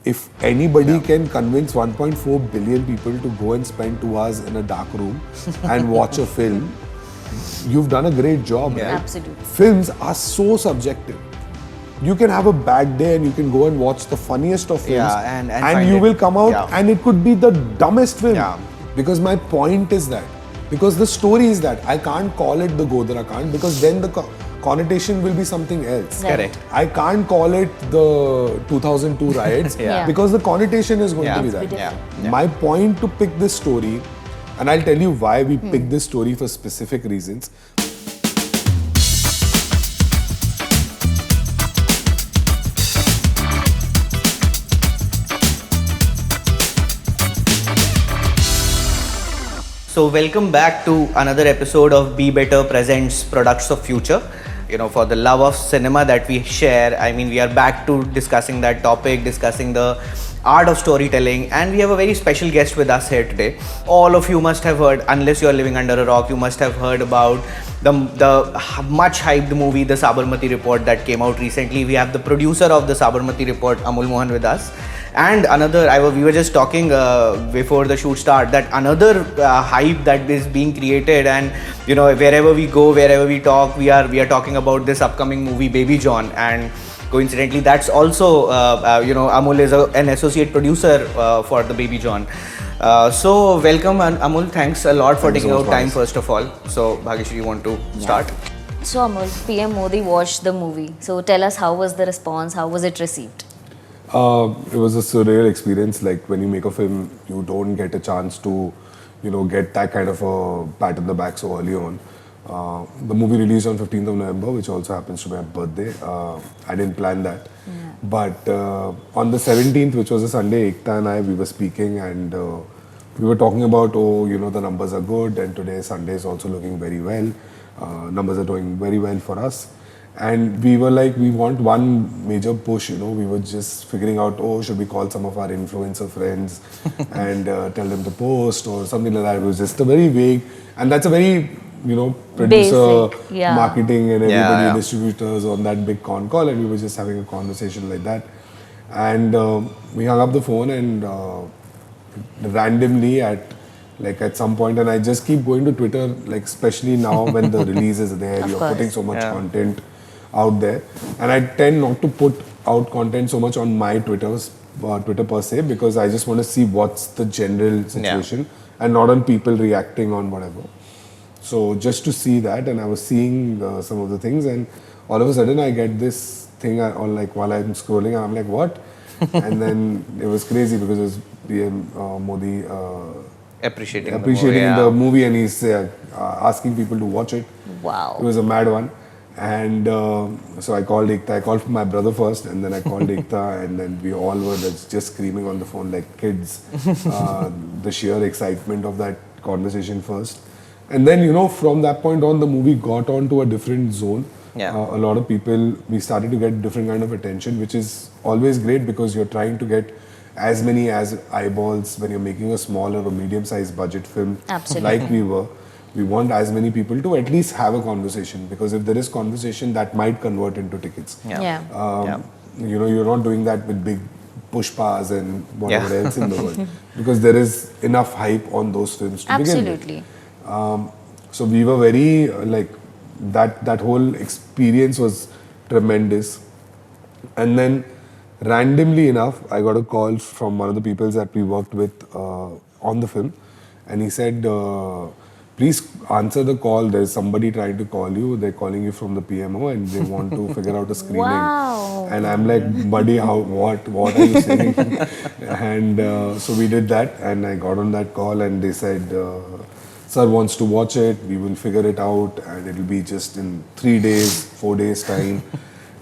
if anybody can convince 1.4 billion people to go and spend 2 hours in a dark room and watch a film, you've done a great job, right? Absolutely. Films are so subjective. You can have a bad day and you can go and watch the funniest of films, and you will come out and it could be the dumbest film. Because my point is that, because the story is that, I can't call it the Godara Kand because then the connotation will be something else. Correct. I can't call it the 2002 riots because the connotation is going to be that. My point to pick this story, and I'll tell you why we picked this story for specific reasons. So welcome back to another episode of BBetter presents Products of Future. You know, for the love of cinema that we share, I mean, we are back to discussing that topic, discussing the art of storytelling, and we have a very special guest with us here today. All of you must have heard, unless you are living under a rock, you must have heard about the much hyped movie, The Sabarmati Report, that came out recently. We have the producer of The Sabarmati Report, Amul Mohan, with us. And another, we were just talking before the shoot start, that another hype that is being created, and you know, wherever we go, wherever we talk, we are talking about this upcoming movie, Baby John. And coincidentally, that's also you know, Amul is an associate producer for the Baby John. So welcome, Amul. Thanks a lot for taking out time, first of all. So Bhageshri, you want to start? So Amul, PM Modi watched the movie. So tell us, how was the response? How was it received? It was a surreal experience. Like, when you make a film, you don't get a chance to, you know, get that kind of a pat on the back so early on. The movie released on 15th of November, which also happens to be my birthday. I didn't plan that. But on the 17th, which was a Sunday, Ekta and I, we were speaking, and we were talking about, oh, you know, the numbers are good, and today Sunday is also looking very well. Numbers are doing very well for us. And we were like, we want one major push, you know. We were just figuring out, oh, should we call some of our influencer friends and tell them to post or something like that. It was just a very vague, and that's a very, you know, producer, marketing and everybody, distributors on that big con call, and we were just having a conversation like that. And we hung up the phone, and randomly at some point, and I just keep going to Twitter, like, especially now when the release is there, you're putting so much content out there, and I tend not to put out content so much on my Twitter per se, because I just want to see what's the general situation and not on people reacting on whatever. So just to see that, and I was seeing some of the things, and all of a sudden I get this thing on, like, while I'm scrolling, and I'm like, what? And then it was crazy because it was PM Modi appreciating the movie, and he's asking people to watch it. Wow. It was a mad one. And so I called Ekta. I called my brother first, and then I called Ekta, and then we all were just screaming on the phone like kids. The sheer excitement of that conversation first. And then, you know, from that point on, the movie got on to a different zone. A lot of people, we started to get different kind of attention, which is always great because you're trying to get as many as eyeballs when you're making a small or a medium-sized budget film. Absolutely. Like we were. We want as many people to at least have a conversation, because if there is conversation, that might convert into tickets. You know, you're not doing that with big pushpas and whatever else in the world, because there is enough hype on those films to begin with. So we were very like that whole experience was tremendous. And then randomly enough, I got a call from one of the people that we worked with on the film, and he said, please answer the call. There's somebody trying to call you. They're calling you from the PMO, and they want to figure out a screening. Wow. And I'm like, buddy, what are you saying? And so we did that, and I got on that call, and they said, sir wants to watch it. We will figure it out, and it'll be just in 3 days, 4 days time.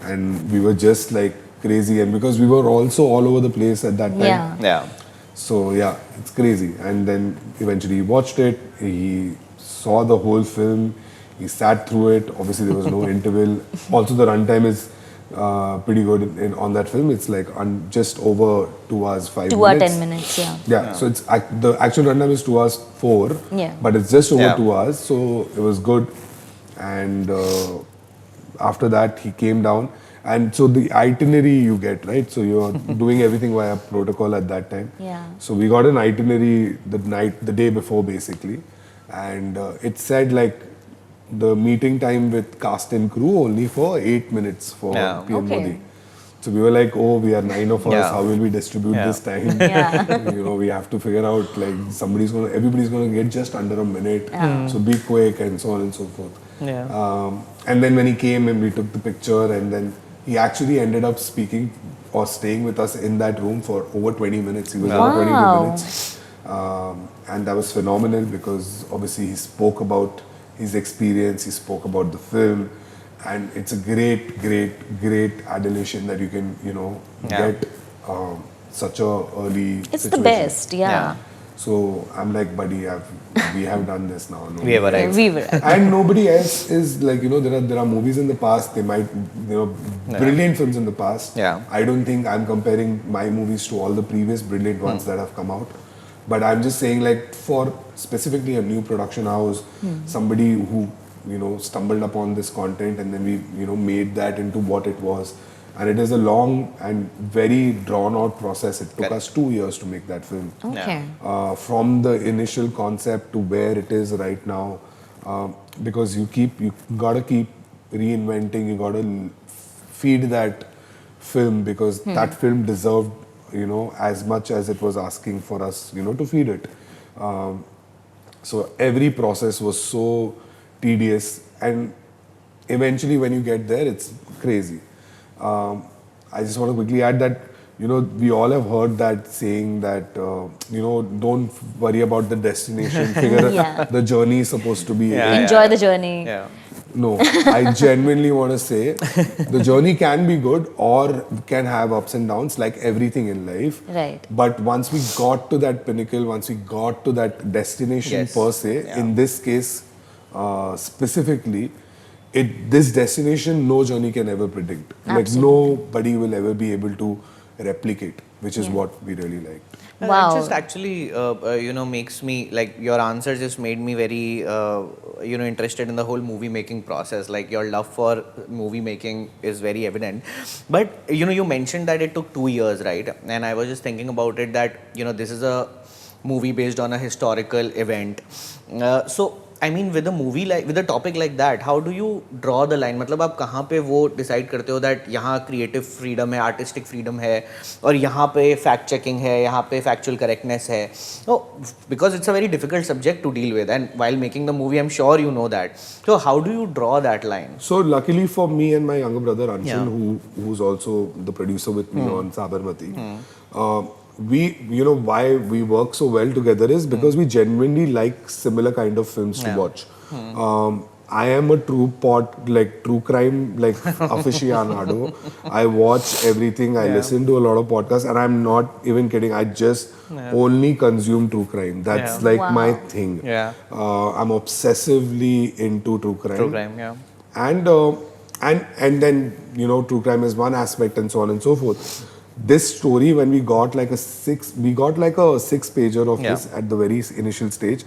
And we were just like crazy, and because we were also all over the place at that time. So yeah, it's crazy. And then eventually he watched it. He saw the whole film. He sat through it. Obviously there was no interval. Also the runtime is pretty good on that film. It's like just over 2 hours 5 minutes. 2 hours 10 minutes, yeah. So it's the actual runtime is 2 hours 4. But it's just over 2 hours. So it was good. And after that he came down. And so the itinerary you get, right? So you're doing everything via protocol at that time. Yeah. So we got an itinerary the day before basically. And it said like the meeting time with cast and crew only for 8 minutes for Yeah. PM Okay. Modi. So we were like, oh, we are 9 of us. Yeah. How will we distribute Yeah. this time? Yeah. We have to figure out like everybody's gonna get just under a minute. Yeah. So be quick and so on and so forth. Yeah. And then when he came and we took the picture, and then he actually ended up speaking or staying with us in that room for over 20 minutes. He was there for 22 minutes. And that was phenomenal because obviously he spoke about his experience, he spoke about the film, and it's a great adulation that you can, get such a early It's situation. the best, yeah. So I'm like, buddy, we have done this now. We have arrived. We were. And nobody else is like, there are movies in the past, they might, brilliant films in the past. Yeah. I don't think I'm comparing my movies to all the previous brilliant ones that have come out. But I'm just saying like for specifically a new production house, somebody who, stumbled upon this content and then we, made that into what it was. And it is a long and very drawn out process. It took us 2 years to make that film. Okay. From the initial concept to where it is right now, because you gotta keep reinventing, you gotta feed that film because that film deserved, as much as it was asking for us, to feed it. So every process was so tedious, and eventually when you get there, it's crazy. I just want to quickly add that, we all have heard that saying that, don't worry about the destination, figure Yeah. the journey is supposed to be. Enjoy the journey. Yeah. No, I genuinely want to say the journey can be good or can have ups and downs like everything in life. Right. But once we got to that pinnacle, once we got to that destination Yes. per se, in this case specifically, this destination no journey can ever predict. Like Absolutely. nobody will ever be able to replicate, which is what we really liked. Wow. It just actually, makes me, like, your answer just made me very, interested in the whole movie making process. Like, your love for movie making is very evident. But, you mentioned that it took 2 years, right? And I was just thinking about it that, this is a movie based on a historical event. So, I mean, with a topic like that, how do you draw the line? मतलब आप कहाँ पे वो decide करते हो that यहाँ creative freedom है, artistic freedom है, और यहाँ पे fact checking है, यहाँ पे factual correctness है. So, because it's a very difficult subject to deal with, and while making the movie, I'm sure you know that. So, how do you draw that line? So luckily for me and my younger brother Anshan, who's also the producer with me on Sabarmati, why we work so well together is because we genuinely like similar kind of films to watch. I am a true crime aficionado. I watch everything. I listen to a lot of podcasts, and I'm not even kidding. I just only consume true crime. That's like my thing. Yeah. I'm obsessively into true crime. True crime, yeah. And then true crime is one aspect, and so on and so forth. This story, when we got like a 6-pager of this at the very initial stage,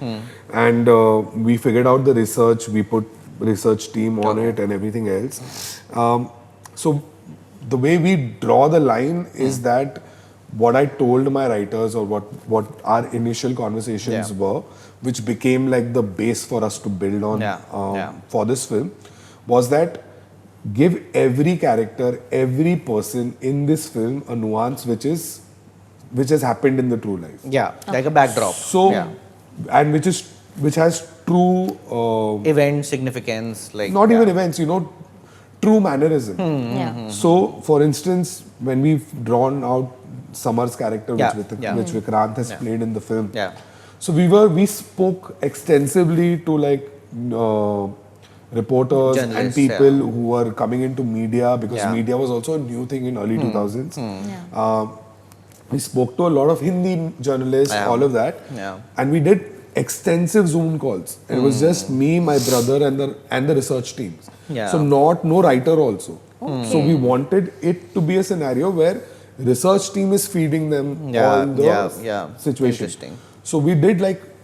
and we figured out the research. We put research team on it and everything else. So the way we draw the line is that what I told my writers, or what our initial conversations were, which became like the base for us to build on for this film, was that give every character, every person in this film a nuance which has happened in the true life. Yeah, like a backdrop. So, and which has true event significance, like not even events, true mannerism. Yeah. So, for instance, when we've drawn out Samar's character, which Vikrant has played in the film. Yeah. So we spoke extensively to reporters and Journalists, people who were coming into media, because media was also a new thing in early 2000s. We spoke to a lot of Hindi journalists, all of that, and we did extensive Zoom calls. It was just me, my brother, and the research teams. So no writer also. So we wanted it to be a scenario where research team is feeding them all the situation. Interesting. So we did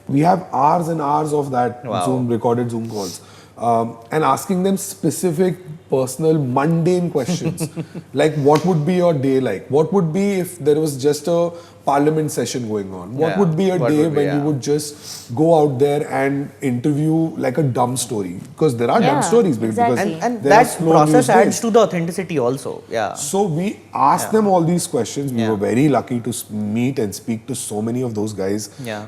we have hours and hours of that recorded Zoom calls. and asking them specific, personal, mundane questions. Like, what would be your day like? What would be if there was just a parliament session going on? What would be a day when you would just go out there and interview like a dumb story? Because there are dumb stories. Exactly. Because And there are that slow process news adds days. to the authenticity also. Yeah. So we asked them all these questions. We Yeah. were very lucky to meet and speak to so many of those guys. Yeah.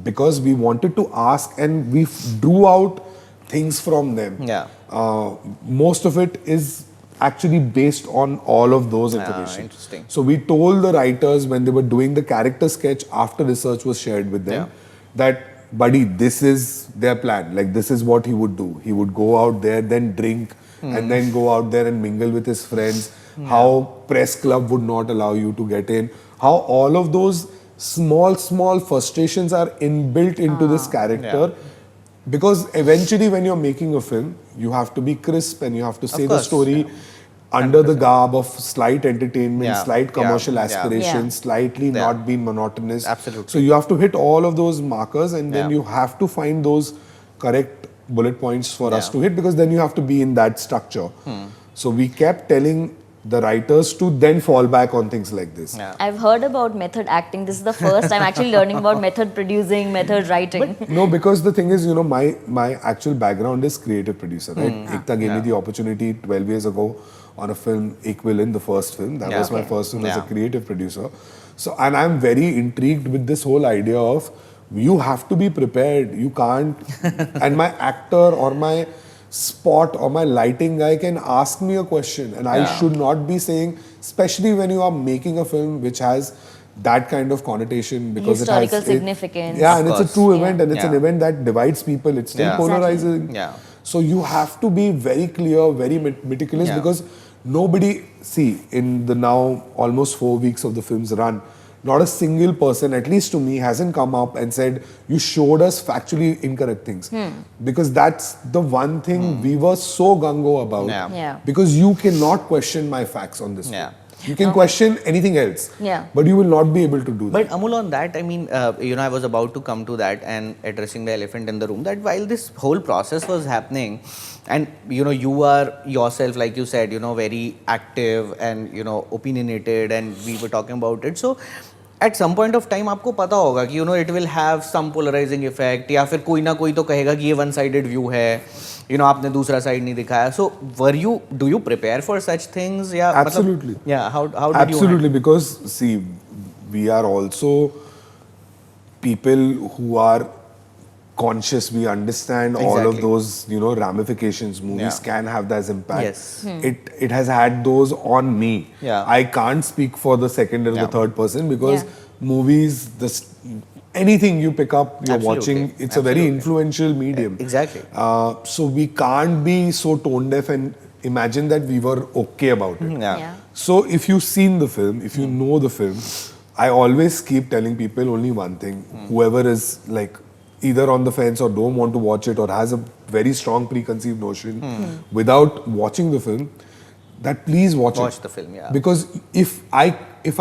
Because we wanted to ask and we drew out things from them. Yeah. Most of it is actually based on all of those information. Interesting. So we told the writers when they were doing the character sketch after research was shared with them that, buddy, this is their plan. Like, this is what he would do. He would go out there, then drink, and then go out there and mingle with his friends. How press club would not allow you to get in. How all of those small frustrations are inbuilt into this character. Because eventually when you're making a film, you have to be crisp and you have to say the story under the garb of slight entertainment, slight commercial aspirations, slightly not being monotonous. Absolutely. So you have to hit all of those markers and then you have to find those correct bullet points for us to hit, because then you have to be in that structure. So we kept telling the writers to then fall back on things like this. I've heard about method acting. This is the first time actually learning about method producing, method writing. No, because the thing is, my actual background is creative producer, right? Ekta gave me the opportunity 12 years ago on a film, Equivalent, the first film. That was my first film as a creative producer. So, and I'm very intrigued with this whole idea of you have to be prepared. You can't, and my actor or my spot or my lighting guy can ask me a question and I should not be saying, especially when you are making a film which has that kind of connotation, because historical it has significance. and it's a true event and it's an event that divides people. It's still polarizing. Exactly. So you have to be very clear, very meticulous, because nobody, see, in the now almost 4 weeks of the film's run, not a single person, at least to me, hasn't come up and said, you showed us factually incorrect things. Because that's the one thing we were so gung-ho about. Because you cannot question my facts on this film. You can question anything else, but you will not be able to do that. But Amul, on that, I mean, I was about to come to that and addressing the elephant in the room, that while this whole process was happening, and you are yourself, like you said, very active and opinionated, and we were talking about it. So at some point of time आपको पता होगा कि it will have some polarizing effect, या फिर कोई ना कोई तो कहेगा कि ये one sided view है, आपने दूसरा side नहीं दिखाया. So do you prepare for such things? या Absolutely. How did you? Absolutely, because see, we are also people who are conscious. We understand all of those ramifications. Movies can have that impact. Yes. It has had those on me. I can't speak for the second or the third person, because movies, anything you pick up, you're watching, it's a very influential medium. Exactly. So we can't be so tone deaf and imagine that we were okay about it. So if you've seen the film, if you know the film, I always keep telling people only one thing. Whoever is like either on the fence or don't want to watch it or has a very strong preconceived notion without watching the film, that please watch the film. Because if I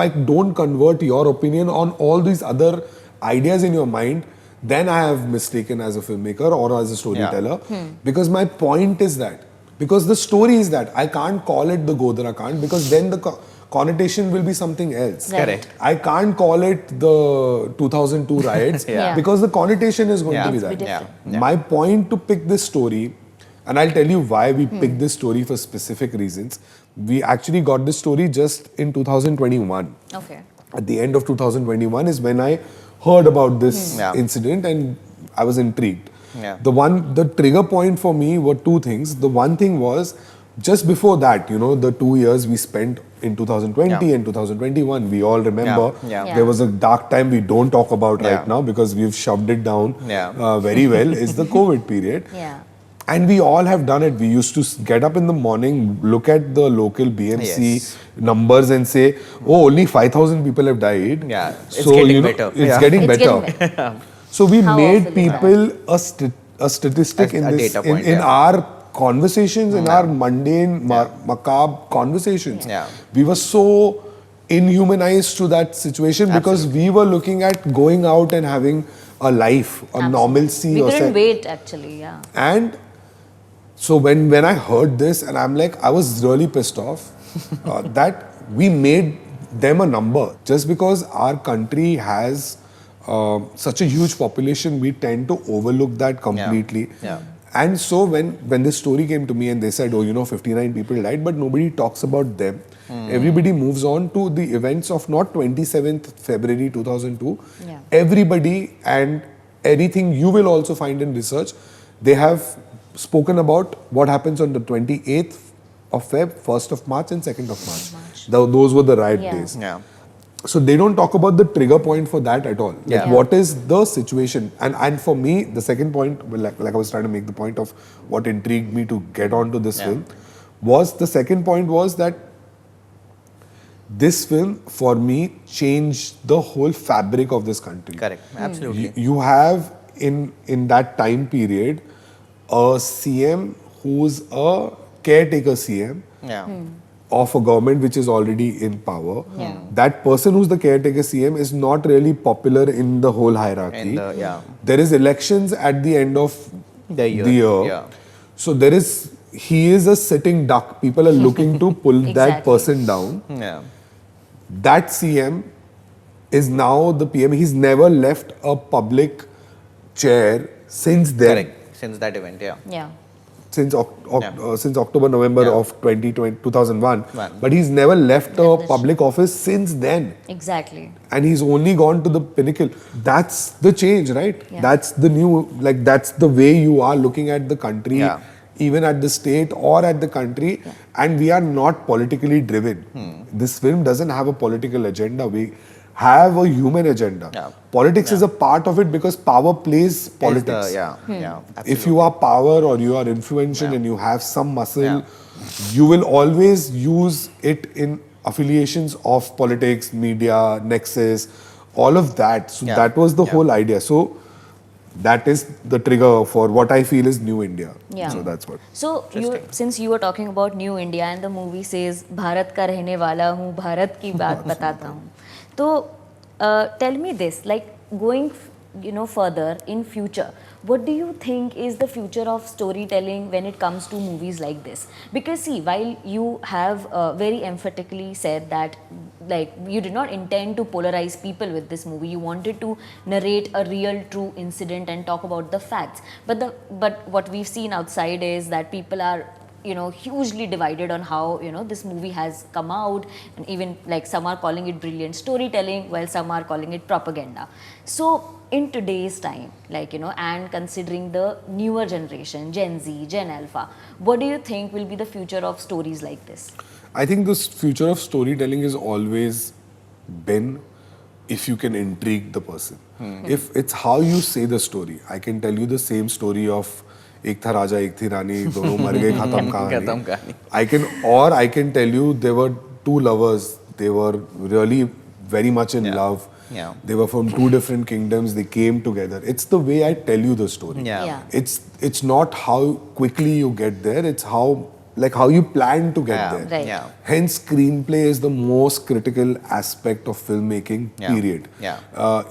don't convert your opinion on all these other ideas in your mind, then I have mistaken as a filmmaker or as a storyteller. Because my point is that, because the story is that, I can't call it the Godhra Kand, because then the connotation will be something else. Correct. I can't call it the 2002 riots because the connotation is going to be that. My point to pick this story, and I'll tell you why we picked this story for specific reasons. We actually got this story just in 2021. Okay. At the end of 2021 is when I heard about this incident and I was intrigued. The trigger point for me were two things. The one thing was, just before that, the 2 years we spent in 2020 and 2021, we all remember there was a dark time we don't talk about right now because we've shoved it down very well, is the COVID period. And we all have done it. We used to get up in the morning, look at the local BMC numbers and say, oh, only 5,000 people have died. It's getting better. It's getting better. So we made people a statistic in our conversations, in our mundane, macabre conversations. We were so inhumanized to that situation because we were looking at going out and having a life, a normalcy. We couldn't wait, actually, And So when I heard this, and I'm like, I was really pissed off that we made them a number. Just because our country has such a huge population, we tend to overlook that completely. Yeah. And so when this story came to me and they said, oh, 59 people died, but nobody talks about them. Everybody moves on to the events of not 27th February 2002. Yeah. Everybody and anything you will also find in research, they have spoken about what happens on the 28th of Feb, 1st of March and 2nd of March. Those were the riot Yeah. days. Yeah. So they don't talk about the trigger point for that at all. Like Yeah. what is the situation? And for me, the second point, well, like I was trying to make the point of what intrigued me to get onto this film, was the second point was that this film, for me, changed the whole fabric of this country. Correct. Absolutely. You have in that time period a CM who's a caretaker CM Yeah. of a government which is already in power. Yeah. That person who's the caretaker CM is not really popular in the whole hierarchy. There is elections at the end of The year. Yeah. So he is a sitting duck. People are looking to pull that Exactly. person down. Yeah. That CM is now the PM. He's never left a public chair since then. Correct. Since that event. Yeah. Yeah. Since October, November Yeah. of 2001. One. But he's never left a the public office since then. Exactly. And he's only gone to the pinnacle. That's the change, right? Yeah. That's the new, that's the way you are looking at the country, Yeah. even at the state or at the country. And we are not politically driven. This film doesn't have a political agenda. We have a human agenda. Yeah. Politics is a part of it because power plays politics. Yeah. Yeah. If you are power or you are influential and you have some muscle, Yeah. you will always use it in affiliations of politics, media, nexus, all of that. So Yeah. that was the Yeah. whole idea. So that is the trigger for what I feel is New India. Yeah. So that's what. So since you were talking about New India and the movie says Bharat का रहने वाला हूँ, भारत की बात बताता हूँ. So tell me this, like going further in future, what do you think is the future of storytelling when it comes to movies like this? Because see, while you have very emphatically said that like you did not intend to polarize people with this movie, you wanted to narrate a real true incident and talk about the facts, but what we've seen outside is that people are hugely divided on how this movie has come out, and even like some are calling it brilliant storytelling while some are calling it propaganda. So in today's time, and considering the newer generation, Gen Z, Gen Alpha, what do you think will be the future of stories like this? I think the future of storytelling has always been if you can intrigue the person. If it's how you say the story. I can tell you the same story of एक था राजा एक थी रानी दोनों मर गए खत्म कहानी. I can tell you there were two lovers, they were really very much in love. Yeah. They were from two different kingdoms, they came together. It's the way I tell you the story. Yeah. It's not how quickly you get there, it's how you plan to get there. Right. Yeah. Hence, screenplay is the most critical aspect of filmmaking, period. Yeah.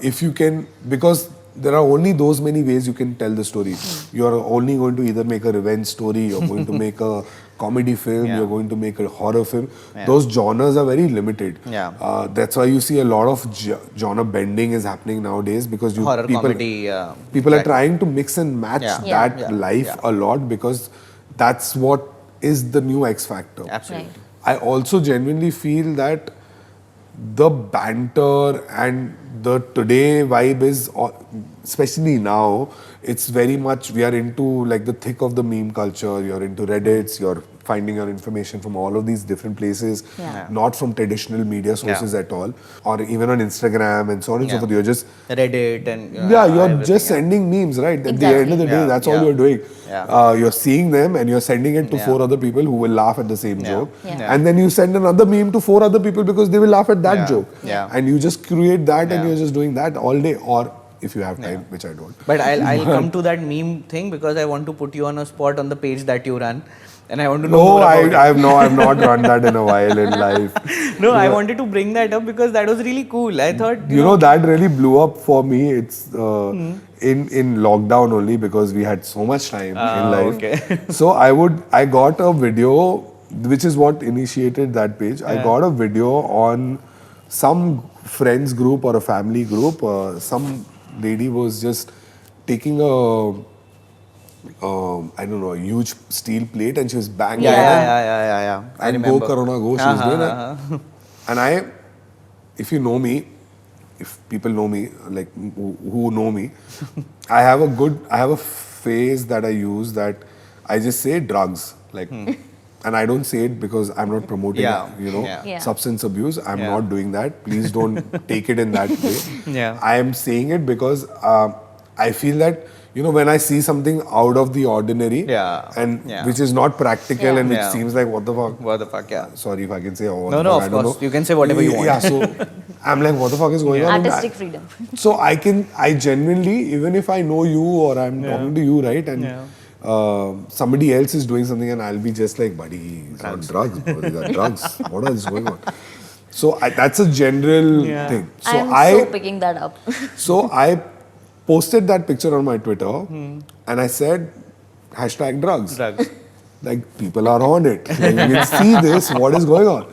If you can, because there are only those many ways you can tell the story. You are only going to either make a revenge story, you're going to make a comedy film, you're going to make a horror film. Those genres are very limited. Yeah. That's why you see a lot of genre bending is happening nowadays because Horror comedy. People are trying to mix and match Yeah. that life a lot because that's what is the new X factor. Absolutely. Right. I also genuinely feel that the banter and the today vibe is, especially now, it's very much, we are into like the thick of the meme culture, you're into Reddits, you're finding your information from all of these different places, not from traditional media sources at all, or even on Instagram and so on and so forth. You're just Reddit and you're just sending memes, right? At the end of the day, that's all you're doing. You're seeing them and you're sending it to 4 other people who will laugh at the same joke, and then you send another meme to 4 other people because they will laugh at that joke, and you just create that and you're just doing that all day, or if you have time, which I don't. But I'll come to that meme thing because I want to put you on a spot on the page that you run. and I want to know No, more about it. I've not run that in a while in life. No, I wanted to bring that up because that was really cool. I thought, You know, that really blew up for me. It's in lockdown only because we had so much time in life. okay. So I got a video, which is what initiated that page. I got a video on some friends group or a family group. Some lady was just taking I don't know, a huge steel plate and she was banging it. Yeah. I And remember. go Corona go, she was doing it. And if you know me, if people know me, like who know me, I have a phrase that I use that I just say drugs, like, and I don't say it because I'm not promoting, Yeah. substance abuse. I'm not doing that. Please don't take it in that way. Yeah. I am saying it because I feel that, when I see something out of the ordinary, which is not practical and which seems like what the fuck. What the fuck, yeah. Sorry if I can say what No, the no, fuck, of I don't course. know. You can say whatever you want. Yeah, so I'm like, what the fuck is going on? Artistic freedom. So I genuinely, even if I know you or I'm talking to you, right, and somebody else is doing something and I'll be just like, buddy, he's on drugs, bro. These are drugs. What is going on? So that's a general thing. So I'm so picking that up. So I posted that picture on my Twitter and I said, #drugs. Like, people are on it. Like, we'll see this, what is going on.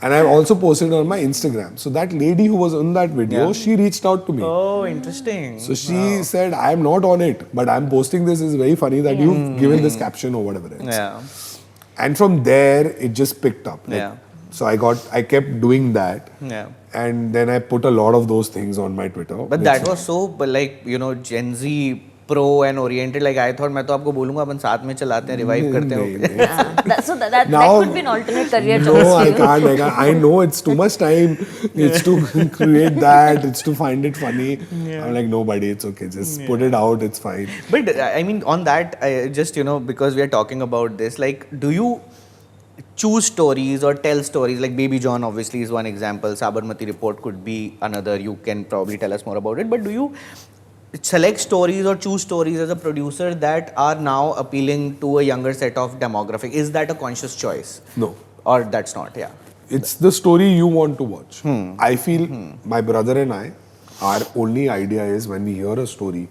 And I also posted it on my Instagram. So that lady who was in that video, she reached out to me. Oh, interesting. So she said, I'm not on it, but I'm posting this. It's very funny that you've given this caption or whatever else. Yeah. And from there, it just picked up. Like, so I kept doing that. Yeah. And then I put a lot of those things on my Twitter. But that was so, like, Gen Z pro and oriented. Like, I thought, मैं तो आपको बोलूँगा अपन साथ में चलाते हैं, revive करते हैं. So that Now- could be an alternate career No, choice for I you. can't. I know it's too much time. It's to create that. It's to find it funny. I'm like, no, buddy, it's okay. Just put it out. It's fine. But I mean, on that, I just, because we are talking about this, like, do you choose stories or tell stories? Like Baby John obviously is one example. Sabarmati Report could be another. You can probably tell us more about it. But do you select stories or choose stories as a producer that are now appealing to a younger set of demographic? Is that a conscious choice? No. Or that's not, It's the story you want to watch. I feel my brother and I, our only idea is when we hear a story,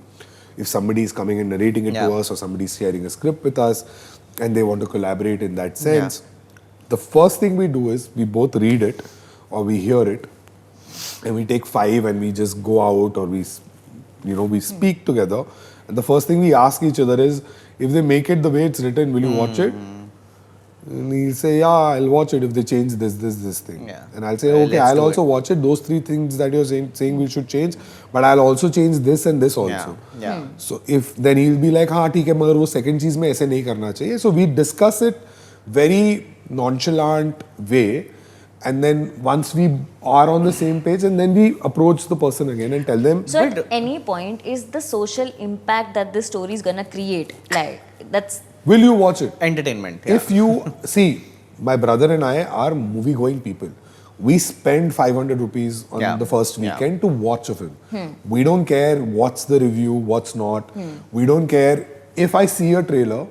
if somebody is coming and narrating it to us or somebody is sharing a script with us and they want to collaborate in that sense, the first thing we do is we both read it or we hear it and we take 5 and we just go out or we speak together. And the first thing we ask each other is, if they make it the way it's written, will you watch it? And he'll say, yeah, I'll watch it if they change this thing. Yeah. And I'll say, okay, I'll also watch it. Those 3 things that you're saying we should change, but I'll also change this and this also. Yeah. So then he'll be like, हाँ ठीक है, मगर वो second चीज में ऐसे नहीं करना चाहिए. So we discuss it very nonchalant way, and then once we are on the same page, and then we approach the person again and tell them. So at any point, is the social impact that this story is gonna create, like, that's... Will you watch it? Entertainment. If you see, my brother and I are movie-going people. We spend 500 rupees on the first weekend to watch a film. We don't care what's the review, what's not. We don't care if I see a trailer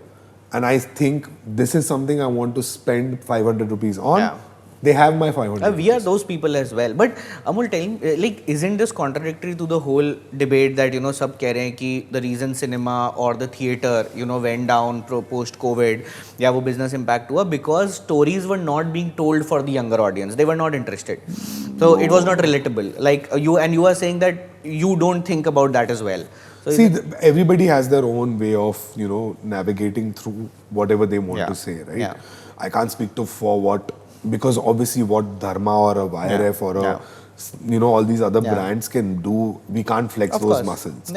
and I think this is something I want to spend 500 rupees on. They have my 500. We are those people as well. But Amul, tell me, like, isn't this contradictory to the whole debate that, सब कह रहे हैं कि the reason cinema or the theatre, went down post-COVID, वो business impact हुआ because stories were not being told for the younger audience. They were not interested. So it was not relatable. Like, you are saying that you don't think about that as well. So see, everybody has their own way of, navigating through whatever they want to say, right? Yeah. I can't speak for what, because obviously what Dharma or a YRF or a, all these other brands can do, we can't flex Of those course. muscles.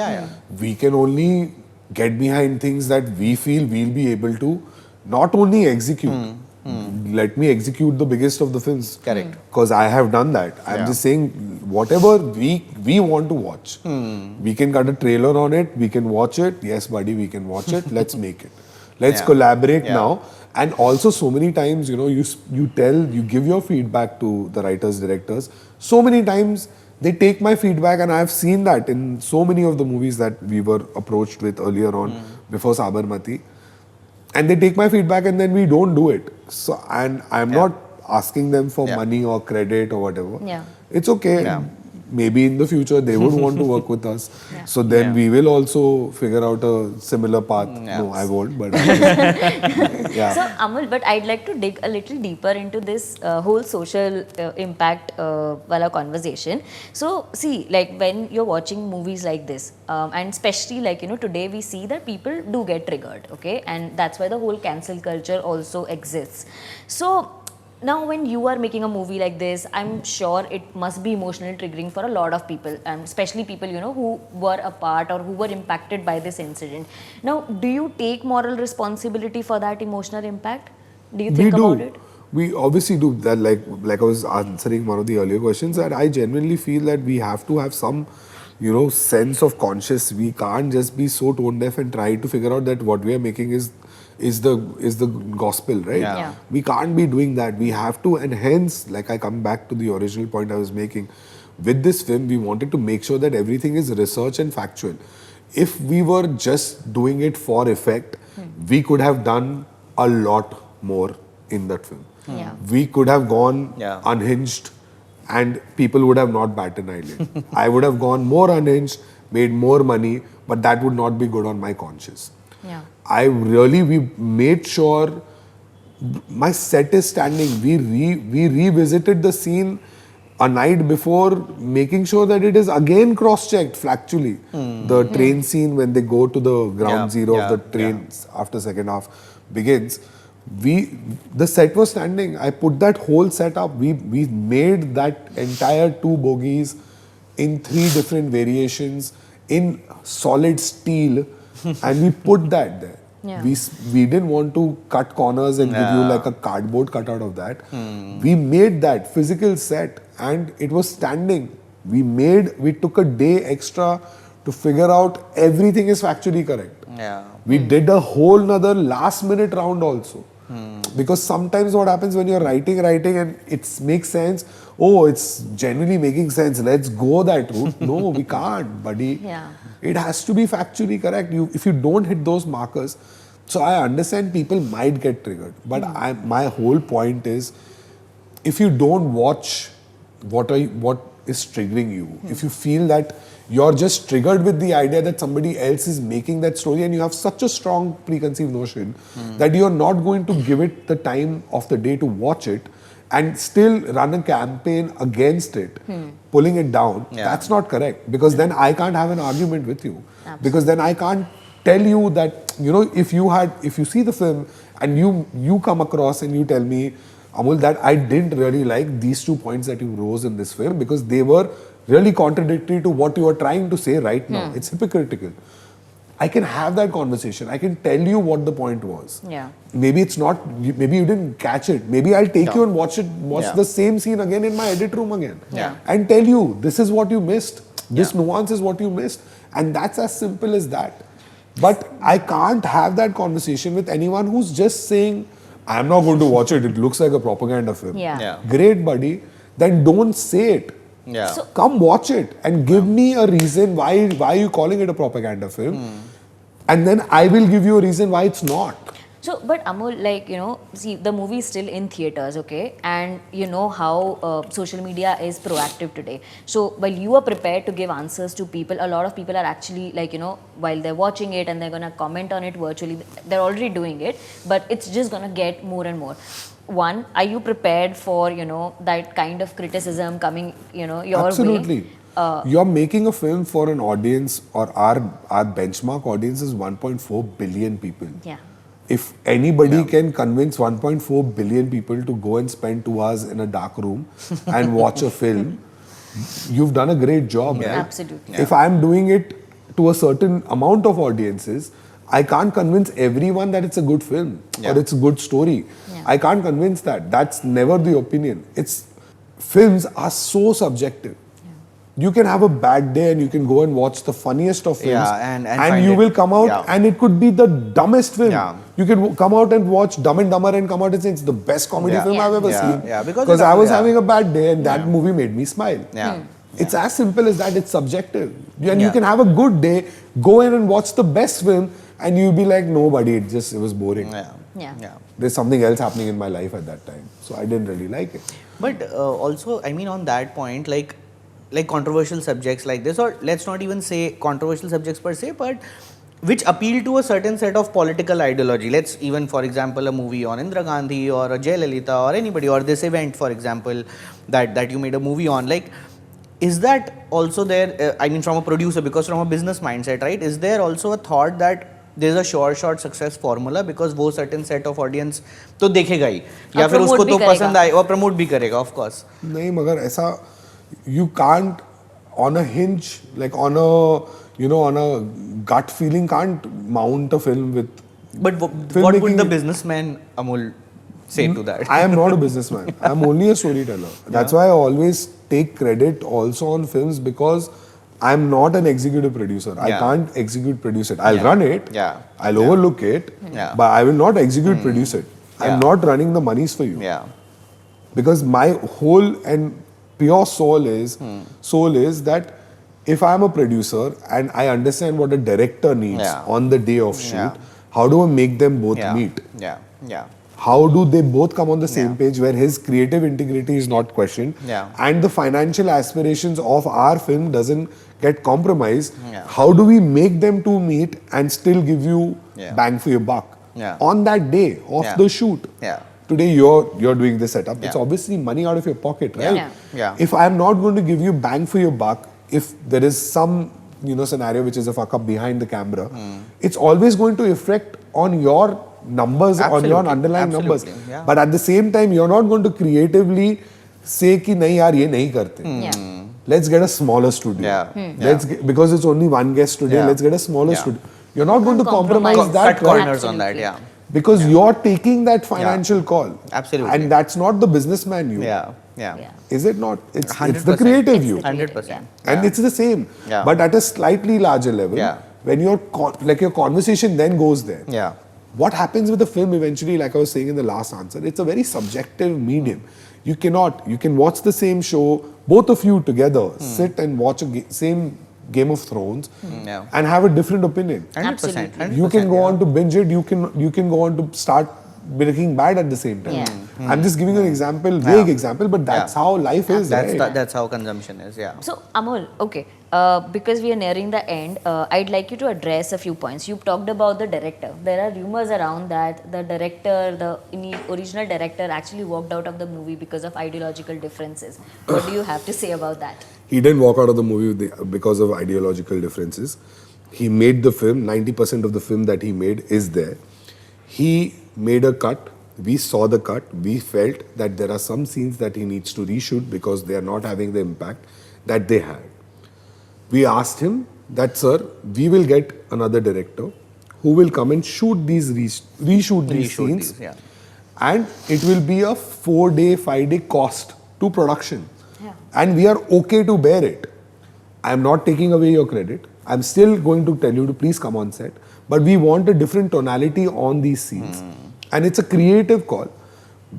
We We can only get behind things that we feel we'll be able to not only execute. Let me execute the biggest of the films. Correct. Because I have done that. I'm just saying, whatever we want to watch, we can cut a trailer on it, we can watch it. Yes, buddy, we can watch it. Let's make it. Let's collaborate now. And also, so many times, you give your feedback to the writers, directors. So many times they take my feedback, and I've seen that in so many of the movies that we were approached with earlier on, before Sabarmati. and they take my feedback and then we don't do it. So, and I'm not asking them for money or credit or whatever. Yeah. It's okay. Yeah. Maybe in the future they would want to work with us. So then we will also figure out a similar path. No, I won't, but yeah. So Amul, but I'd like to dig a little deeper into this whole social impact wala conversation. So see, like when you're watching movies like this, and especially like, you know, today we see that people do get triggered, okay? And that's why the whole cancel culture also exists. So now, when you are making a movie like this, I'm sure it must be emotionally triggering for a lot of people, and especially people, you know, who were a part or who were impacted by this incident. Now, do you take moral responsibility for that emotional impact? Do you think about it? We obviously do that. Like I was answering one of the earlier questions, that I genuinely feel that we have to have some, you know, sense of conscious. We can't just be so tone deaf and try to figure out that what we are making is the gospel, right? Yeah. We can't be doing that. We have to, and hence, like I come back to the original point I was making. With this film, we wanted to make sure that everything is research and factual. If we were just doing it for effect, we could have done a lot more in that film. Yeah. We could have gone unhinged and people would have not batted an eyelid. I would have gone more unhinged, made more money, but that would not be good on my conscience. Yeah. We made sure my set is standing. We revisited the scene a night before, making sure that it is again cross-checked factually. The train scene when they go to the ground zero of the train after second half begins. The set was standing. I put that whole set up. We made that entire 2 bogies in 3 different variations in solid steel, and we put that there. Yeah. We didn't want to cut corners and give you like a cardboard cutout of that. We made that physical set and it was standing. We took a day extra to figure out everything is factually correct. Yeah. We did a whole nother last minute round also. Because sometimes what happens when you're writing and it makes sense, oh, it's genuinely making sense, let's go that route. No, we can't, buddy. Yeah. It has to be factually correct. If you don't hit those markers, so I understand people might get triggered, but my whole point is, if you don't watch what is triggering you, if you feel that you're just triggered with the idea that somebody else is making that story and you have such a strong preconceived notion that you're not going to give it the time of the day to watch it and still run a campaign against it, pulling it down, that's not correct. Because then I can't have an argument with you. Absolutely. Because then I can't tell you that, you know, if you see the film and you come across and you tell me, Amul, that I didn't really like these 2 points that you rose in this film because they were really contradictory to what you are trying to say right now. It's hypocritical. I can have that conversation. I can tell you what the point was. Yeah. Maybe it's not, maybe you didn't catch it. Maybe I'll take you and watch the same scene again in my edit room again. Yeah. And tell you, this is what you missed. This nuance is what you missed. And that's as simple as that. But I can't have that conversation with anyone who's just saying, I'm not going to watch it. It looks like a propaganda film. Yeah. Great, buddy. Then don't say it. Yeah. So, Come watch it and give me a reason why are you calling it a propaganda film. And then I will give you a reason why it's not. So, but Amul, like, you know, see, the movie is still in theaters, okay? And you know how social media is proactive today. So, while you are prepared to give answers to people, a lot of people are actually, like, you know, while they're watching it and they're going to comment on it virtually, they're already doing it, but it's just going to get more and more. One, are you prepared for, you know, that kind of criticism coming, you know, your way? Absolutely. You're making a film for an audience, or our benchmark audience is 1.4 billion people. Yeah. If anybody can convince 1.4 billion people to go and spend 2 hours in a dark room and watch a film, you've done a great job, right? Absolutely. If I'm doing it to a certain amount of audiences, I can't convince everyone that it's a good film or it's a good story. Yeah. I can't convince that. That's never the opinion. Films are so subjective. You can have a bad day and you can go and watch the funniest of films and you will come out and it could be the dumbest film. You can come out and watch Dumb and Dumber and come out and say it's the best comedy film I've ever seen. Because I was having a bad day and that movie made me smile. It's as simple as that. It's subjective. And you can have a good day, go in and watch the best film And you'll be like, no, buddy, it was boring. Yeah. There's something else happening in my life at that time. So I didn't really like it. But also, I mean, on that point, like controversial subjects like this, or let's not even say controversial subjects per se, but which appeal to a certain set of political ideology. Let's even, for example, a movie on Indira Gandhi or a Jayalalitha or anybody, or this event, for example, that you made a movie on. Like, is that also there? I mean, from a producer, because from a business mindset, right? Is there also a thought that there's a short success formula because वो certain set of audience तो देखेगा ही या फिर उसको तो पसंद आए और promote भी करेगा, of course. नहीं, मगर ऐसा you can't on a hinge, like on a gut feeling, can't mount a film with. But what would the businessman Amul say to that? I am not a businessman. I am only a storyteller. That's why I always take credit also on films, because I am not an executive producer. I can't execute produce it. I'll run it. I'll overlook it. But I will not execute produce it. I'm not running the monies for you. Because my whole and pure soul is that if I'm a producer and I understand what a director needs on the day of shoot, how do I make them both meet? How do they both come on the same page where his creative integrity is not questioned and the financial aspirations of our film doesn't get compromised? How do we make them two meet and still give you bang for your buck on that day of the shoot? Today you're doing this setup. It's obviously money out of your pocket, right? If I'm not going to give you bang for your buck, if there is some scenario which is a fuck up behind the camera, it's always going to affect on your numbers, on your underlying numbers. But at the same time, you're not going to creatively say ki nahi yaar ye nahi karte. Let's get a smaller studio. Because it's only one guest today, let's get a smaller studio. You're not going to compromise that. Cut corners on that, Because you're taking that financial call. Absolutely. And that's not the businessman you. Is it not? It's the creative you. 100%. And it's the same. But at a slightly larger level, when your conversation then goes there. What happens with the film eventually, like I was saying in the last answer, it's a very subjective medium. You can watch the same show, both of you together, sit and watch same Game of Thrones and have a different opinion. 100%. You can go on to binge it, you can go on to start Breaking Bad at the same time. I'm just giving an example, vague example, but that's how life is. That's how consumption is, So Amul, okay, because we are nearing the end, I'd like you to address a few points. You talked about the director. There are rumors around that the director, the original director, actually walked out of the movie because of ideological differences. What do you have to say about that? He didn't walk out of the movie because of ideological differences. He made the film. 90% of the film that he made is there. He made a cut. We saw the cut. We felt that there are some scenes that he needs to reshoot because they are not having the impact that they had. We asked him that, sir, we will get another director who will come and shoot these, reshoot these scenes. And it will be a 4-day, 5-day cost to production. And we are okay to bear it. I am not taking away your credit. I'm still going to tell you to please come on set. But we want a different tonality on these scenes. And it's a creative call.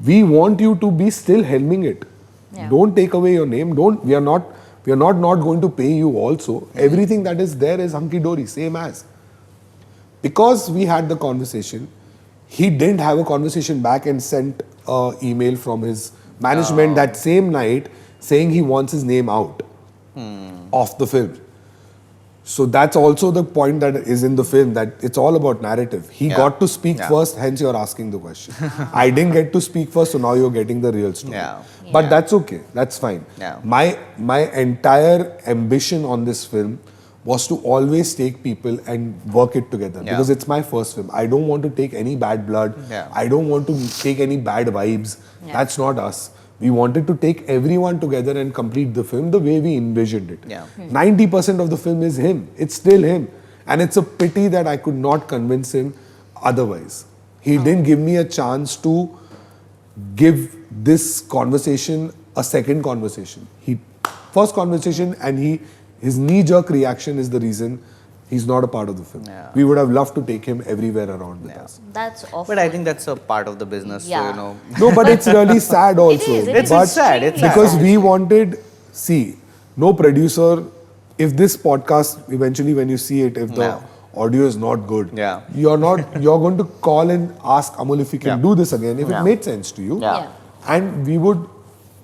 We want you to be still helming it. Don't take away your name. We are not going to pay you also. Everything that is there is hunky-dory, same as. Because we had the conversation, he didn't have a conversation back and sent an email from his management that same night saying he wants his name out of the film. So that's also the point that is in the film, that it's all about narrative. He got to speak first, hence you're asking the question. I didn't get to speak first, so now you're getting the real story. But that's okay, that's fine. My entire ambition on this film was to always take people and work it together, because it's my first film. I don't want to take any bad blood. I don't want to take any bad vibes. That's not us. We wanted to take everyone together and complete the film the way we envisioned it. 90% of the film is him. It's still him. And it's a pity that I could not convince him otherwise. He didn't give me a chance to give this conversation a second conversation. First conversation, and his knee-jerk reaction is the reason he's not a part of the film. We would have loved to take him everywhere around with us. That's awful. But I think that's a part of the business, so, you know. No, but it's really sad also. It's sad. It's because sad. we wanted, no producer, if this podcast, eventually when you see it, if the audio is not good. Yeah. You're going to call and ask Amul if he can do this again, if it made sense to you. Yeah. And we would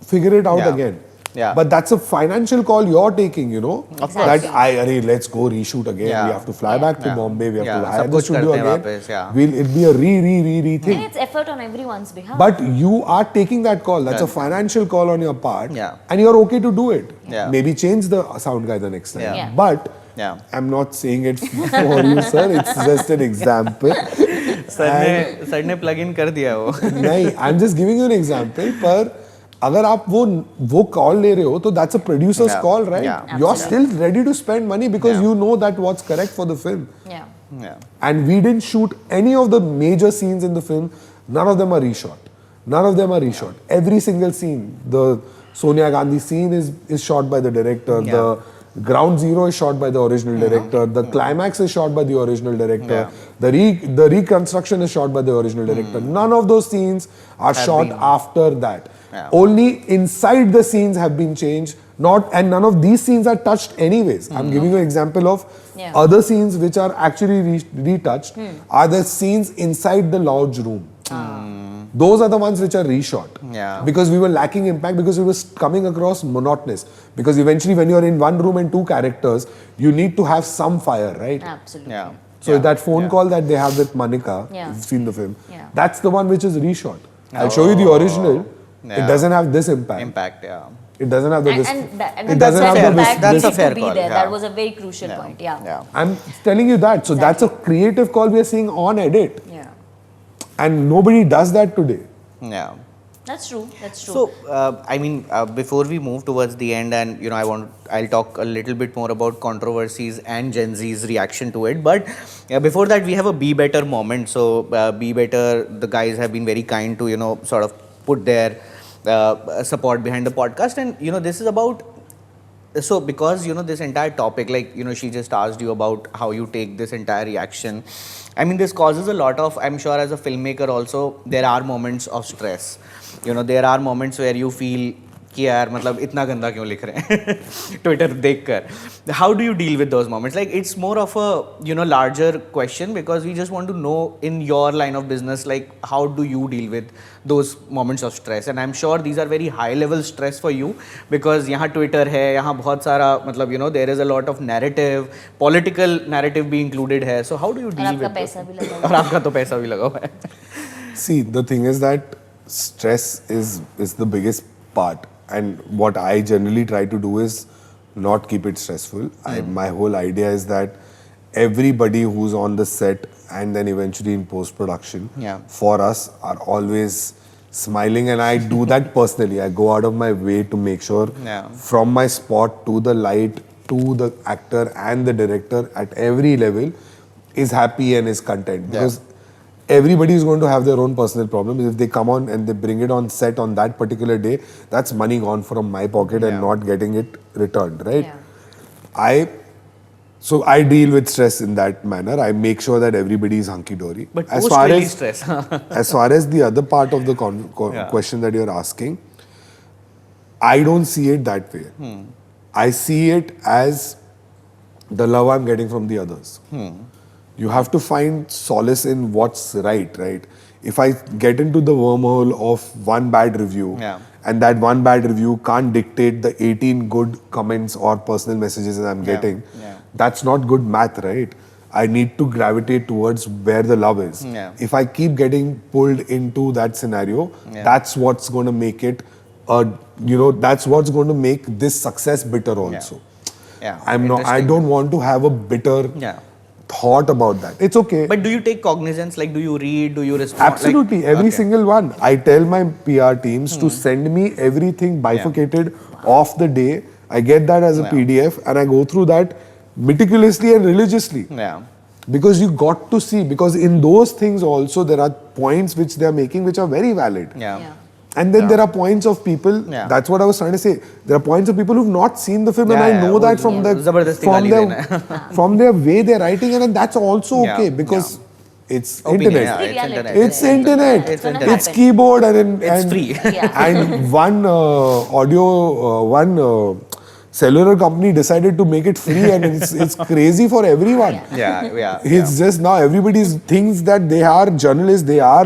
figure it out again. Yeah. But that's a financial call you're taking, you know. Of That course. let's go reshoot again. Yeah. We have to fly back to Bombay. We have to hire सब the कुछ studio करते हैं again. वापस, yeah. It'll be a re thing. And it's effort on everyone's behalf. But you are taking that call. That's a financial call on your part. Yeah. And you're okay to do it. Yeah. Maybe change the sound guy the next time. Yeah. Yeah. But Yeah. I'm not saying it for you, sir. It's just an example. Sir ने plug in कर दिया वो. नहीं, I'm just giving you an example. पर अगर आप वो call ले रहे हो तो that's a producer's call, right? Yeah. You're still ready to spend money because you know that what's correct for the film. Yeah. Yeah. And we didn't shoot any of the major scenes in the film. None of them are reshot. None of them are reshot. Every single scene. The Sonia Gandhi scene is shot by the director. Yeah. The Ground Zero is shot by the original director. The climax is shot by the original director. The reconstruction is shot by the original director. None of those scenes are shot after that. Yeah. Only inside the scenes have been changed. And none of these scenes are touched anyways. I'm giving you an example of other scenes which are actually retouched are the scenes inside the lodge room. Those are the ones which are reshot. Yeah. Because we were lacking impact, because we were coming across monotonous. Because eventually when you're in one room and two characters, you need to have some fire, right? Absolutely. Yeah. So that phone call that they have with Manika, Yeah. you've seen the film, Yeah. that's the one which is reshot. I'll show you the original. Yeah. It doesn't have this impact. Impact, yeah. It doesn't have the And, this. and, that, and it that's doesn't have fair. the That that's a needed fair to be call, there. yeah. That was a very crucial point. Yeah. Yeah. I'm telling you that. So that's a creative call we are seeing on edit. Yeah. And nobody does that today. Yeah. That's true. That's true. So, I mean, before we move towards the end, and you know, I'll talk a little bit more about controversies and Gen Z's reaction to it. But before that, we have a BBetter moment. So, BBetter, the guys have been very kind to, you know, sort of put their support behind the podcast. And you know, this is about. So, because you know this entire topic, like you know, she just asked you about how you take this entire reaction. I mean, this causes a lot of. I'm sure as a filmmaker also, there are moments of stress. You know, there are moments where you feel कि यार मतलब इतना गंदा क्यों लिख रहे हैं Twitter देखकर. How do you deal with those moments? Like it's more of a, you know, larger question, because we just want to know in your line of business, like how do you deal with those moments of stress? And I'm sure these are very high level stress for you, because यहाँ Twitter है, यहाँ बहुत सारा मतलब, you know, there is a lot of narrative, political narrative भी included है. So how do you deal with पैसा भी लगा और आपका तो पैसा भी लगा हुआ है. See, the thing is that stress is the biggest part, and what I generally try to do is not keep it stressful. My whole idea is that everybody who's on the set and then eventually in post-production for us are always smiling, and I do that personally. I go out of my way to make sure from my spot to the light to the actor and the director at every level is happy and is content, because everybody is going to have their own personal problems. If they come on and they bring it on set on that particular day, that's money gone from my pocket and not getting it returned, right? So I deal with stress in that manner. I make sure that everybody is hunky-dory. But as far as stress. As far as the other part of the question that you're asking, I don't see it that way. I see it as the love I'm getting from the others. You have to find solace in what's right? If I get into the wormhole of one bad review, and that one bad review can't dictate the 18 good comments or personal messages that I'm getting, that's not good math, right? I need to gravitate towards where the love is. If I keep getting pulled into that scenario, that's what's going to make it, that's what's going to make this success bitter also. I don't want to have a bitter thought about that. It's okay. But do you take cognizance? Like, do you read? Do you respond? Absolutely. Every single one. I tell my PR teams to send me everything bifurcated of the day. I get that as a PDF and I go through that meticulously and religiously. Because you got to see, because in those things also there are points which they are making which are very valid. And then there are points of people, that's what I was trying to say. There are points of people who've not seen the film, and I know that from their way they're writing, and that's also okay, because it's internet. It's internet. It's keyboard and it's free. And one cellular company decided to make it free, and it's crazy for everyone. It's just now everybody thinks that they are journalists, they are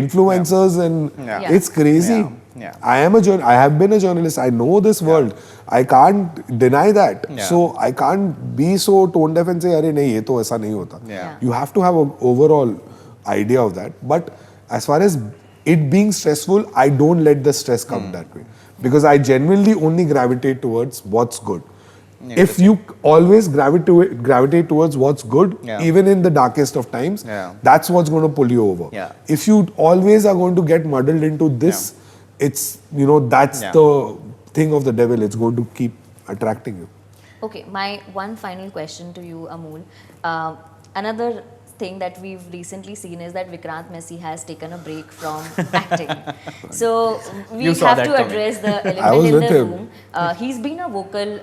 influencers, and it's crazy. I have been a journalist. I know this world. I can't deny that. So I can't be so tone deaf and say, "Arey nahi, ye to aisa nahi hota." You have to have an overall idea of that. But as far as it being stressful, I don't let the stress come that way. Because I genuinely only gravitate towards what's good. If you always gravitate towards what's good, even in the darkest of times, that's what's going to pull you over. If you always are going to get muddled into this, it's, that's the thing of the devil. It's going to keep attracting you. Okay, my one final question to you, Amul. Another thing that we've recently seen is that Vikrant Massey has taken a break from acting. So we have to address the elephant in the room. He's been a vocal,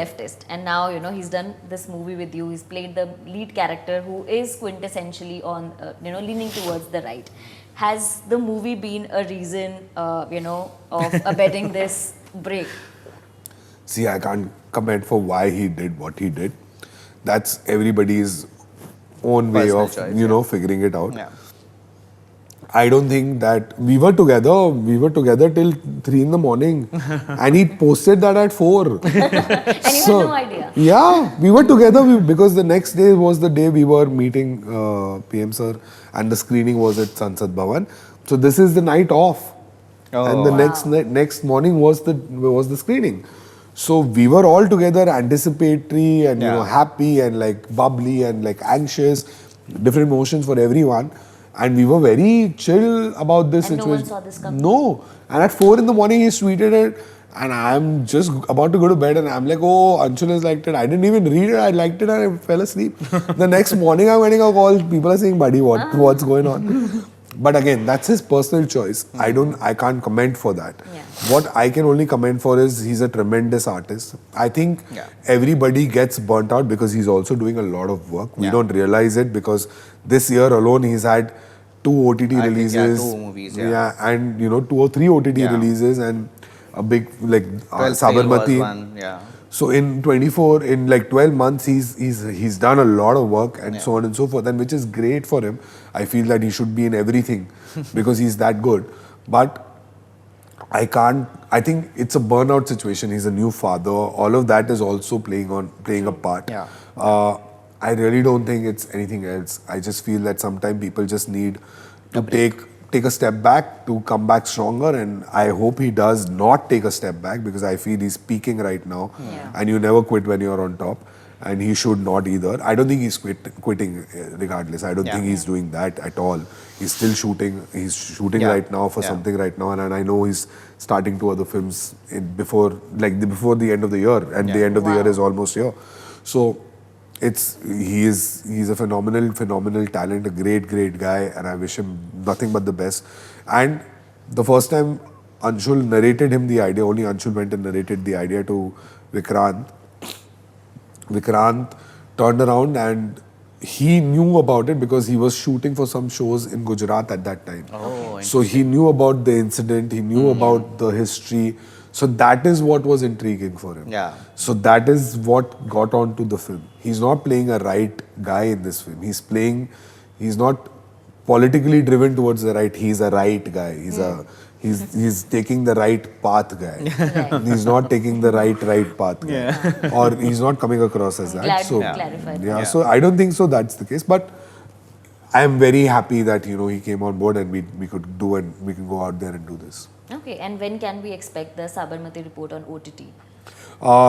leftist, and now he's done this movie with you. He's played the lead character who is quintessentially on, leaning towards the right. Has the movie been a reason, of abetting this break? See, I can't comment for why he did what he did. That's everybody's own way of figuring it out. I don't think that we were together till 3 in the morning and he posted that at 4. And you had no idea. Yeah, we were together because the next day was the day we were meeting PM sir and the screening was at Sansad Bhavan. So this is the night off. And the next morning was the screening. So we were all together, anticipatory and happy and like bubbly and like anxious, different emotions for everyone, and we were very chill about this situation. No one saw this coming. No, and at 4 in the morning he tweeted it, and I'm just about to go to bed, and I'm like, oh, Anshul has liked it. I didn't even read it. I liked it, and I fell asleep. The next morning I'm getting a call. People are saying, buddy, what's going on? But again, that's his personal choice. I can't comment for that. What I can only comment for is he's a tremendous artist. I think everybody gets burnt out because he's also doing a lot of work. We don't realize it because this year alone he's had 2 OTT releases. 2 movies. And 2 or 3 OTT releases and a big Sabarmati. So in 12 months, he's done a lot of work and so on and so forth, and which is great for him. I feel that he should be in everything because he's that good. But I think it's a burnout situation. He's a new father. All of that is also playing a part. I really don't think it's anything else. I just feel that sometimes people just need to take a step back to come back stronger, and I hope he does not take a step back because I feel he's peaking right now, and you never quit when you're on top, and he should not either. I don't think he's quitting regardless. I don't think he's doing that at all. He's still shooting. He's shooting right now for something right now, and I know he's starting 2 other films before the end of the year, and the end of the year is almost here. So he's a phenomenal talent, a great guy, and I wish him nothing but the best. And the first time Anshul narrated him the idea, only Anshul went and narrated the idea to Vikrant. Vikrant turned around and he knew about it because he was shooting for some shows in Gujarat at that time. So he knew about the incident, he knew about the history. So that is what was intriguing for him. So that is what got on to the film. He's not playing a right guy in this film. He's not politically driven towards the right. He's a right guy. He's taking the right path guy. He's not taking the right path guy. Or he's not coming across as that. Glad you clarified that. So I don't think so that's the case. But I am very happy that he came on board and we could do and we can go out there and do this. Okay, and when can we expect the Sabarmati Report on OTT?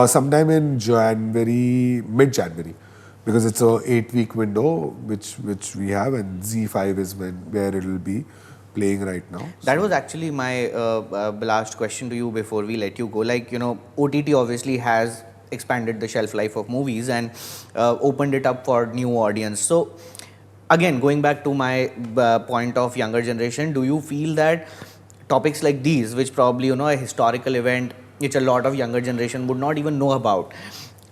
Sometime in January, mid-January, because it's a 8-week window which we have, and Z5 is where it will be playing right now. That was actually my last question to you before we let you go. OTT obviously has expanded the shelf life of movies and opened it up for new audience. So again, going back to my point of younger generation, do you feel that topics like these, which probably a historical event which a lot of younger generation would not even know about,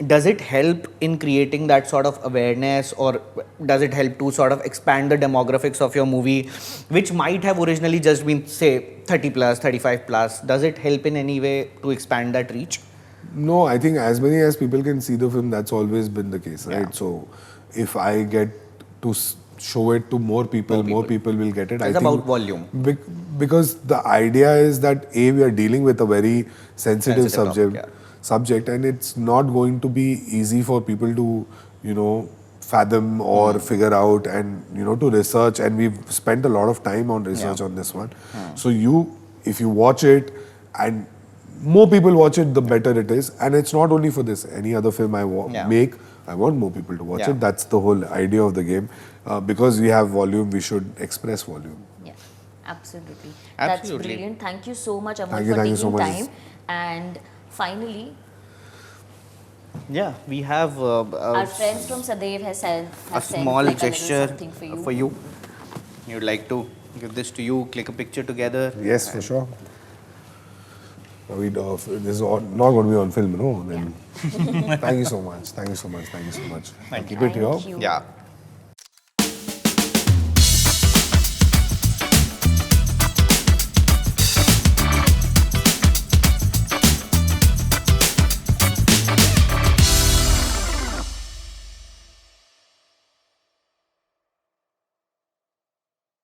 does it help in creating that sort of awareness, or does it help to sort of expand the demographics of your movie, which might have originally just been, say, 30 plus, 35 plus? Does it help in any way to expand that reach? No, I think as many as people can see the film, that's always been the case, right? Yeah. So if I get to show it to more people will get it. It's I think about volume. Because the idea is that we are dealing with a very sensitive Sensitive topic, subject, and it's not going to be easy for people to, fathom or figure out and, to research. And we've spent a lot of time on research on this one. So if you watch it and more people watch it, the better it is. And it's not only for this. Any other film I make, I want more people to watch it. That's the whole idea of the game. Because we have volume, we should express volume. Yeah, absolutely. Absolutely. That's brilliant. Thank you so much, Amul, Thank you for so taking much. time. And finally, Yeah, we have our friends from Sadev have sent a small like, a little gesture something for you. You'd like to give this to you, click a picture together. Yes, for sure. This is not going to be on film, no? Then thank you so much. Thank you so much. Thank you so much. Thank Keep it here. you. Yeah.